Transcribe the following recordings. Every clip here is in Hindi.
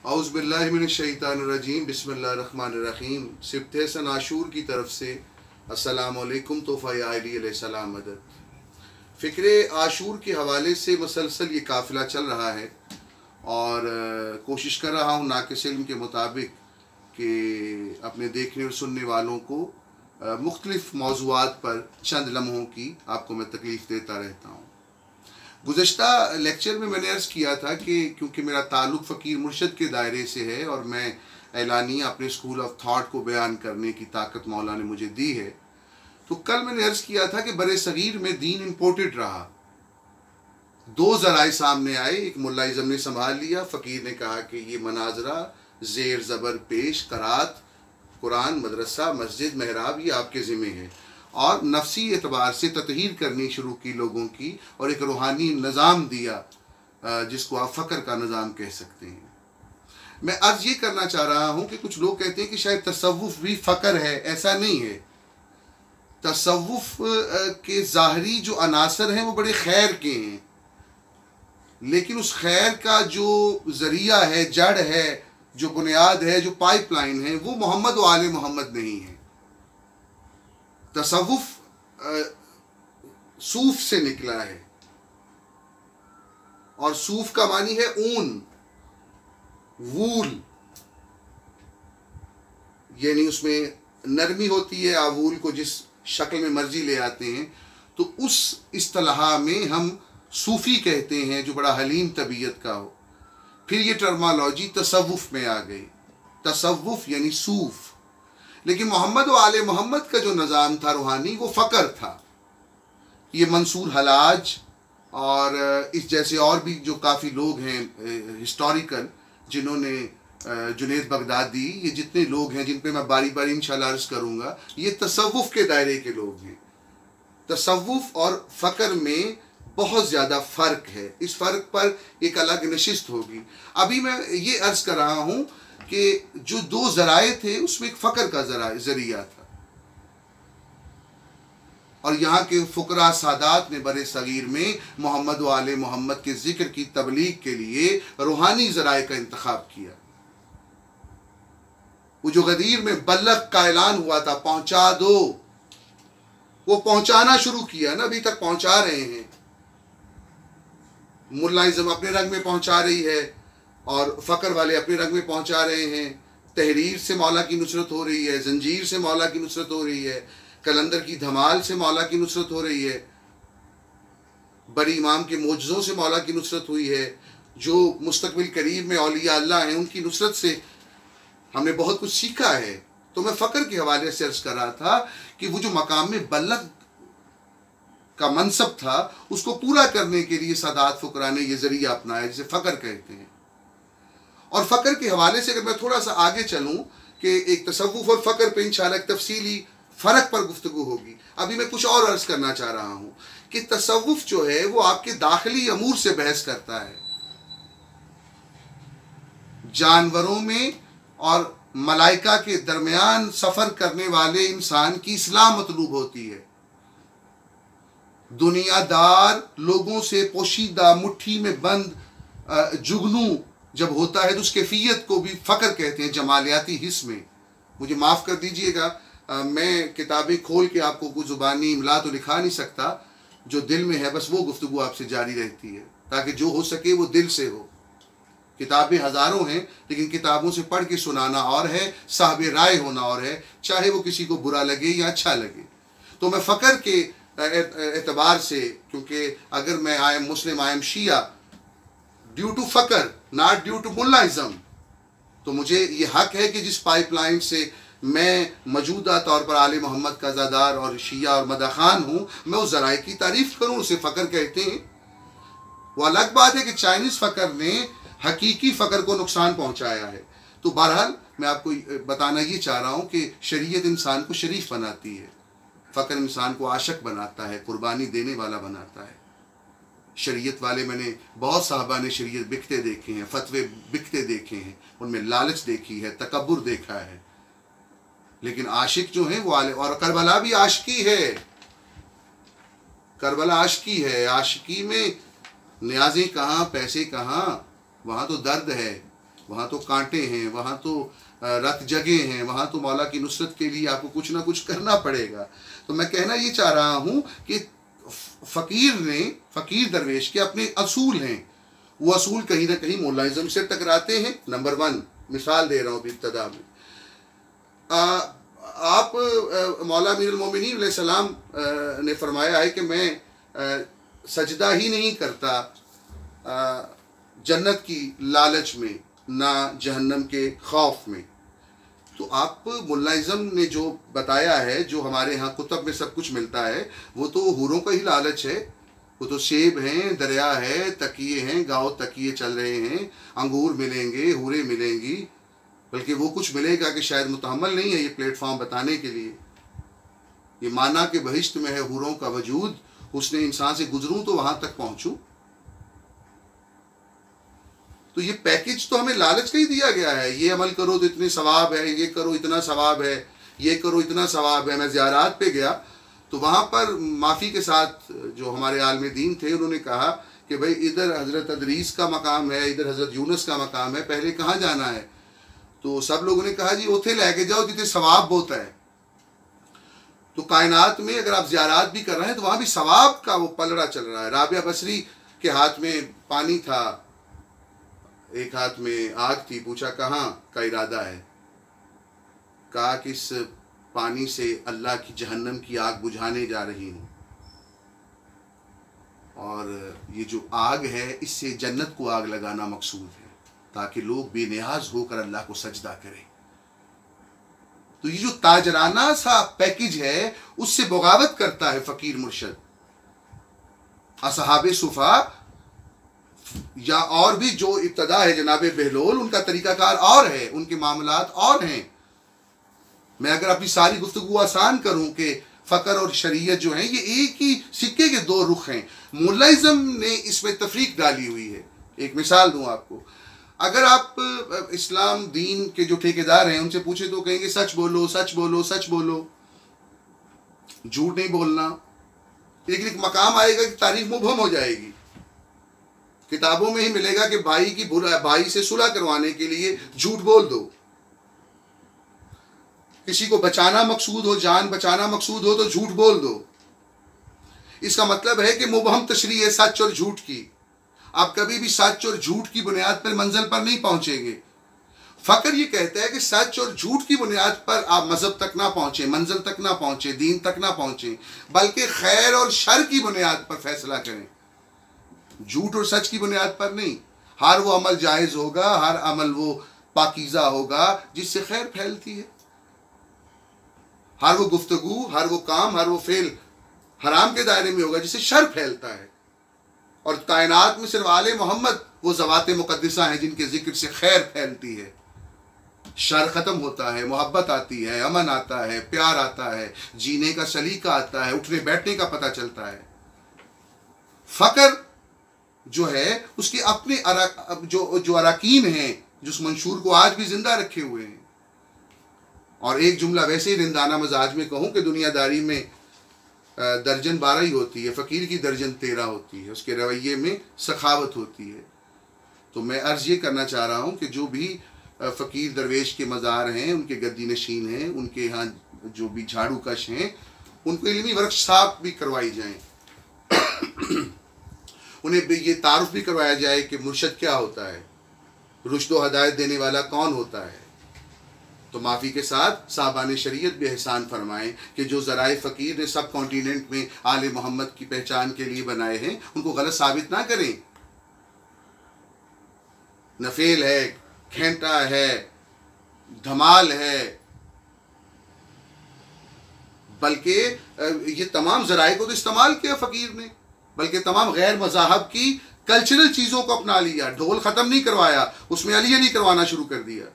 औज़ु बिल्लाहि मिनश्शैतानिर्रजीम बिस्मिल्लाहिर्रहमानिर्रहीम। सिब्त सन आशूर की तरफ से अस्सलामु अलैकुम तोहफ़ा अली अलैहिस्सलाम मदद। फ़िक्र आशूर के हवाले से मसलसल ये काफ़िला चल रहा है और कोशिश कर रहा हूँ नाक़िस इल्म के मुताबिक कि अपने देखने और सुनने वालों को मुख्तलिफ़ मौज़ूआत पर चंद लम्हों की आपको मैं तकलीफ़ देता रहता हूँ। गुज़श्ता लेक्चर में मैंने अर्ज़ किया था कि क्योंकि मेरा ताल्लुक़ फ़कीर मुर्शद के दायरे से है और मैं एलानिया अपने स्कूल ऑफ थाट को बयान करने की ताकत मौला ने मुझे दी है, तो कल मैंने अर्ज़ किया था कि बरे सग़ीर में दीन इम्पोर्टेड रहा। दो ज़राए सामने आए, एक मुल्ला इज़्म ने संभाल लिया, फ़कीर ने कहा कि ये मनाजरा ज़ेर ज़बर पेश करात कुरान मदरसा मस्जिद महराब ये आपके ज़िम्मे है, और नफसी एतबार से ततहीर करनी शुरू की लोगों की और एक रूहानी निज़ाम दिया जिसको आप फ़क्र का निज़ाम कह सकते हैं। मैं अर्ज़ ये करना चाह रहा हूँ कि कुछ लोग कहते हैं कि शायद तसव्वुफ़ भी फ़क्र है, ऐसा नहीं है। तसव्वुफ़ के ज़ाहरी जो अनासर हैं वो बड़े खैर के हैं, लेकिन उस खैर का जो ज़रिया है, जड़ है, जो बुनियाद है, जो पाइपलाइन है, वो मोहम्मद व आले मोहम्मद नहीं है। तसव्वुफ़ सूफ़ से निकला है और सूफ़ का मानी है ऊन, वूल, यानी उसमें नरमी होती है। आप वूल को जिस शक्ल में मर्जी ले आते हैं, तो उस इस्तिलाह में हम सूफ़ी कहते हैं जो बड़ा हलीम तबीयत का हो। फिर ये टर्मालॉजी तसव्वुफ़ में आ गई, तसव्वुफ़ यानी सूफ़। लेकिन मोहम्मद व आले मोहम्मद का जो निज़ाम था रूहानी, वो फ़क्र था। ये मंसूर हलाज और इस जैसे और भी जो काफ़ी लोग हैं हिस्टोरिकल, जिन्होंने जुनैद बगदादी, ये जितने लोग हैं जिन पे मैं बारी बारी इंशाअल्लाह अर्ज़ करूँगा, ये तसव्वुफ़ के दायरे के लोग हैं। तसव्वुफ़ और फ़क्र में बहुत ज़्यादा फ़र्क है। इस फ़र्क पर एक अलग नशिस्त होगी। अभी मैं ये अर्ज़ कर रहा हूँ कि जो दो ज़राए थे उसमें एक फ़क्र का ज़रिया था, और यहाँ के फ़ुक़रा सादात ने बरे सग़ीर में मोहम्मद व आले मोहम्मद के ज़िक्र की तबलीग के लिए रूहानी ज़राए का इंतख़ाब किया। वो जो गदीर में बल्लग का ऐलान हुआ था, पहुँचा दो, वो पहुँचाना शुरू किया ना, अभी तक पहुँचा रहे हैं। मुल्ला इज़्म अपने रंग में पहुँचा रही है और फ़क्र वाले अपने रंग में पहुँचा रहे हैं। तहरीर से मौला की नुसरत हो रही है, जंजीर से मौला की नुसरत हो रही है, कलंदर की धमाल से मौला की नुसरत हो रही है, बड़ी इमाम के मोजज़ों से मौला की नुसरत हुई है, जो मुस्तक़बिल करीब में औलिया अल्लाह हैं उनकी नुसरत से हमने बहुत कुछ सीखा है। तो मैं फ़क्र के हवाले से अर्ज़ कर रहा था कि वो जो मकाम में बल्लग का मनसब था, उसको पूरा करने के लिए सादात फ़ुक़रा ने ये ज़रिया अपनाया जिसे फ़क्र कहते हैं। और फ़क्र के हवाले से अगर मैं थोड़ा सा आगे चलूँ कि एक तसव्वुफ़ और फ़क्र पे इंशाअल्लाह एक तफ़सीली फ़र्क पर गुफ्तगू होगी। अभी मैं कुछ और अर्ज़ करना चाह रहा हूँ कि तसव्वुफ़ जो है वो आपके दाखिली अमूर से बहस करता है। जानवरों में और मलाइका के दरमियान सफ़र करने वाले इंसान की इस्लाह मतलूब होती है। दुनियादार लोगों से पोशीदा मुट्ठी में बंद जुगनू जब होता है तो उस कैफियत को भी फ़क्र कहते हैं, जमालियाती हिस्स में। मुझे माफ़ कर दीजिएगा, मैं किताबें खोल के आपको कुछ ज़ुबानी इमला तो लिखा नहीं सकता, जो दिल में है बस वो गुफ्तगू आपसे जारी रहती है, ताकि जो हो सके वो दिल से हो। किताबें हज़ारों हैं, लेकिन किताबों से पढ़ के सुनाना और है, साहब राय होना और है, चाहे वो किसी को बुरा लगे या अच्छा लगे। तो मैं फ़क्र के एतबार से, क्योंकि अगर मैं I am Muslim, I am Shia due to fakhr, not due to mulla ism, तो मुझे ये हक़ है कि जिस पाइपलाइन से मैं मौजूदा तौर पर आले मोहम्मद का ज़ादार और शिया और मदाखान हूँ, मैं उस ज़राए की तारीफ़ करूँ, उसे फ़क्र कहते हैं। वो अलग बात है कि चाइनीज़ फ़क्र ने हकीकी फ़क्र को नुकसान पहुँचाया है। तो बहरहाल मैं आपको बताना ये चाह रहा हूँ कि शरीयत इंसान को शरीफ बनाती है, फ़क्र इंसान को आशक बनाता है, कुर्बानी देने वाला बनाता है। शरीयत वाले, मैंने बहुत साहबा ने शरीयत बिकते देखे हैं, फतवे बिकते देखे हैं, उनमें लालच देखी है, तकब्बुर देखा है, लेकिन आशिक जो हैं वो आले, और करबला भी आशिकी है, करबला आशिकी है। आशिकी में न्याज़ें कहाँ, पैसे कहाँ, वहाँ तो दर्द है। वहाँ तो कांटे हैं, वहाँ तो रत जगे हैं, वहाँ तो मौला की नुसरत के लिए आपको कुछ ना कुछ करना पड़ेगा। तो मैं कहना ये चाह रहा हूँ कि फ़कीर दरवेश के अपने असूल हैं, वो असूल कहीं ना कहीं मोल्लाइज़म से टकराते हैं। नंबर 1 मिसाल दे रहा हूँ इब्तिदा में, आप मौला अमीरुल मोमिनीन अलैहिस्सलाम ने फरमाया है कि मैं सजदा ही नहीं करता जन्नत की लालच में, ना जहन्नम के खौफ में। तो आप मुल्लाइज़म ने जो बताया है, जो हमारे यहाँ कुतब में सब कुछ मिलता है, वो तो हूरों का ही लालच है। वो तो सेब हैं, दरिया है, तकिए हैं, गाँव तकिए चल रहे हैं, अंगूर मिलेंगे, हूरें मिलेंगी, बल्कि वो कुछ मिलेगा कि शायद मुतहम्मल नहीं है ये प्लेटफॉर्म बताने के लिए। ये माना कि बहिश्त में है हूरों का वजूद, उसने इंसान से गुजरूं तो वहाँ तक पहुँचूं। तो ये पैकेज तो हमें लालच का ही दिया गया है, ये अमल करो तो इतने सवाब है, ये करो इतना सवाब है, ये करो इतना सवाब है। मैं ज़ियारात पे गया तो वहाँ पर माफ़ी के साथ जो हमारे आलिम दीन थे उन्होंने कहा कि भाई इधर हज़रत अदरीस का मकाम है, इधर हज़रत यूनुस का मकाम है, पहले कहाँ जाना है? तो सब लोगों ने कहा जी उथे लेके जाओ जितने सवाब होता है। तो कायनात में अगर आप ज़ियारात भी कर रहे हैं तो वहाँ भी सवाब का वो पलड़ा चल रहा है। राबिया बसरी के हाथ में पानी था, एक हाथ में आग थी, पूछा कहाँ का इरादा है? कहा कि इस पानी से अल्लाह की जहन्नम की आग बुझाने जा रही हूँ, और ये जो आग है इससे जन्नत को आग लगाना मकसूद है, ताकि लोग बेनियाज होकर अल्लाह को सजदा करें। तो ये जो ताजराना सा पैकेज है उससे बगावत करता है फ़कीर मुर्शद। असहाबे सुफा या और भी जो इब्तदा है जनाब बहलोल, उनका तरीक़ाकार और है, उनके मामलात और हैं। मैं अगर अपनी सारी गुफ्तगू आसान करूं कि फ़क्र और शरीयत जो है ये एक ही सिक्के के दो रुख हैं, मुल्लाइज़म ने इसमें तफरीक डाली हुई है। एक मिसाल दूं आपको, अगर आप इस्लाम दीन के जो ठेकेदार हैं उनसे पूछे तो कहेंगे सच बोलो, सच बोलो, सच बोलो, झूठ नहीं बोलना। लेकिन एक मकाम आएगा कि तारीख मुबहम हो जाएगी, किताबों में ही मिलेगा कि भाई से सुलह करवाने के लिए झूठ बोल दो। किसी को बचाना मकसूद हो, जान बचाना मकसूद हो तो झूठ बोल दो। इसका मतलब है कि मुबहम तशरीह है सच और झूठ की। आप कभी भी सच और झूठ की बुनियाद पर मंजिल पर नहीं पहुंचेंगे। फ़क्र ये कहता है कि सच और झूठ की बुनियाद पर आप मजहब तक ना पहुंचे, मंजिल तक ना पहुंचे, दीन तक ना पहुंचे, बल्कि खैर और शर की बुनियाद पर फैसला करें, झूठ और सच की बुनियाद पर नहीं। हर वो अमल जायज़ होगा, हर अमल वो पाकीज़ा होगा जिससे खैर फैलती है। हर वो गुफ्तगू, हर वो काम, हर वो फेल हराम के दायरे में होगा जिससे शर फैलता है। और कायनात में सिर्फ आले मोहम्मद वो ज़वात मुक़द्दिसा हैं जिनके ज़िक्र से खैर फैलती है, शर ख़त्म होता है, मोहब्बत आती है, अमन आता है, प्यार आता है, जीने का सलीका आता है, उठने बैठने का पता चलता है। फ़क्र जो है उसके अपने जो अराकीन हैं, जो उस मंशूर को आज भी ज़िंदा रखे हुए हैं। और एक जुमला वैसे ही रिंदाना मजाज में कहूँ कि दुनियादारी में दर्जन 12 ही होती है, फ़कीर की दर्जन 13 होती है, उसके रवैये में सखावत होती है। तो मैं अर्ज़ ये करना चाह रहा हूँ कि जो भी फ़कीर दरवेश के मज़ार हैं, उनके गद्दी नशीन हैं, उनके यहाँ जो भी झाड़ू कश हैं, उनको इल्मी वर्कशॉप भी करवाई जाए। उन्हें ये तारुफ भी करवाया जाए कि मुर्शद क्या होता है, रुश्द व हदायत देने वाला कौन होता है। तो माफ़ी के साथ साहबान शरीयत भी एहसान फरमाएं कि जो ज़राए फ़कीर ने सब कॉन्टिनेंट में आले मोहम्मद की पहचान के लिए बनाए हैं उनको गलत साबित ना करें। नफेल है, खेंटा है, धमाल है, बल्कि ये तमाम ज़राए को तो इस्तेमाल किया फ़कीर ने, बल्कि तमाम गैर मज़ाहब की कल्चरल चीज़ों को अपना लिया। ढोल ख़त्म नहीं करवाया, उसमें अली अली करवाना शुरू कर दिया।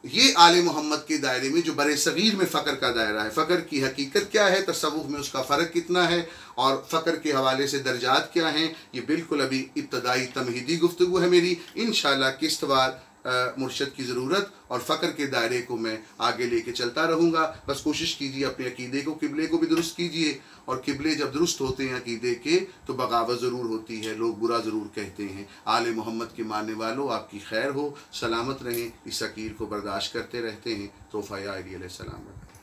ये आले मोहम्मद के दायरे में जो बड़े सगीर में फ़क्र का दायरा है, फ़क्र की हकीकत क्या है, तसव्वुफ़ में उसका फ़र्क कितना है और फ़क्र के हवाले से दर्जात क्या हैं, ये बिल्कुल अभी इब्तदाई तमहीदी गुफ्तगू है मेरी। इंशाअल्लाह किस्तवार मुर्शद की ज़रूरत और फ़क्र के दायरे को मैं आगे लेके चलता रहूँगा। बस कोशिश कीजिए अपने अकीदे को, किबले को भी दुरुस्त कीजिए, और किबले जब दुरुस्त होते हैं अकीदे के तो बगावत ज़रूर होती है, लोग बुरा ज़रूर कहते हैं। आले मोहम्मद के मानने वालों, आपकी खैर हो, सलामत रहें, इस अकीर को बर्दाश्त करते रहते हैं। तोहफ़ा या अली अलैहिस्सलाम।